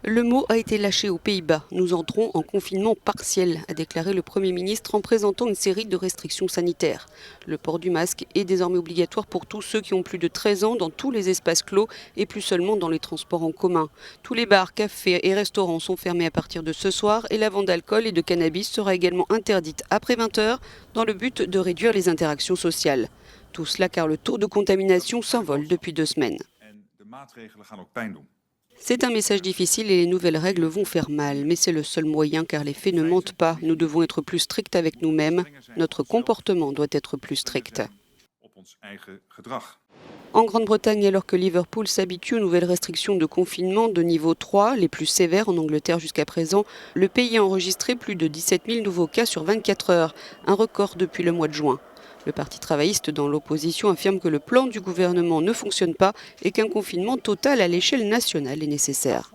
Le mot a été lâché aux Pays-Bas. Nous entrons en confinement partiel, a déclaré le Premier ministre en présentant une série de restrictions sanitaires. Le port du masque est désormais obligatoire pour tous ceux qui ont plus de 13 ans dans tous les espaces clos et plus seulement dans les transports en commun. Tous les bars, cafés et restaurants sont fermés à partir de ce soir et la vente d'alcool et de cannabis sera également interdite après 20 h dans le but de réduire les interactions sociales. Tout cela car le taux de contamination s'envole depuis 2 semaines. C'est un message difficile et les nouvelles règles vont faire mal, mais c'est le seul moyen car les faits ne mentent pas. Nous devons être plus stricts avec nous-mêmes. Notre comportement doit être plus strict. En Grande-Bretagne, alors que Liverpool s'habitue aux nouvelles restrictions de confinement de niveau 3, les plus sévères en Angleterre jusqu'à présent, le pays a enregistré plus de 17 000 nouveaux cas sur 24 heures, un record depuis le mois de juin. Le Parti travailliste dans l'opposition affirme que le plan du gouvernement ne fonctionne pas et qu'un confinement total à l'échelle nationale est nécessaire.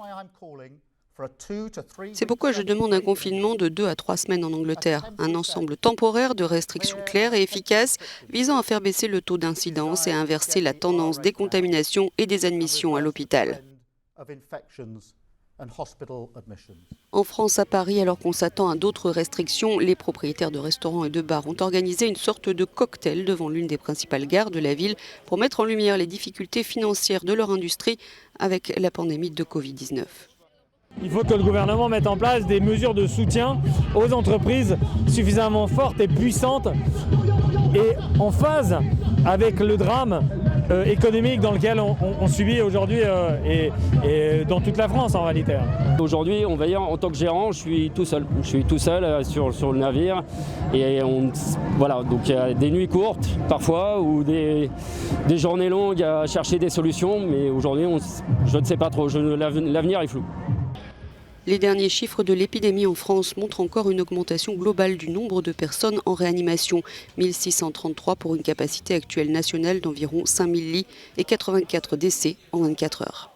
C'est pourquoi je demande un confinement de 2 à 3 semaines en Angleterre, un ensemble temporaire de restrictions claires et efficaces visant à faire baisser le taux d'incidence et à inverser la tendance des contaminations et des admissions à l'hôpital. En France, à Paris, alors qu'on s'attend à d'autres restrictions, les propriétaires de restaurants et de bars ont organisé une sorte de cocktail devant l'une des principales gares de la ville pour mettre en lumière les difficultés financières de leur industrie avec la pandémie de Covid-19. Il faut que le gouvernement mette en place des mesures de soutien aux entreprises suffisamment fortes et puissantes et en phase avec le drame économique dans lequel on subit aujourd'hui et dans toute la France en réalité. Aujourd'hui, on va dire, en tant que gérant, je suis tout seul. Je suis tout seul sur le navire et voilà, donc il y a des nuits courtes parfois ou des journées longues à chercher des solutions, mais aujourd'hui, je ne sais pas trop, l'avenir est flou. Les derniers chiffres de l'épidémie en France montrent encore une augmentation globale du nombre de personnes en réanimation. 1633 pour une capacité actuelle nationale d'environ 5000 lits et 84 décès en 24 heures.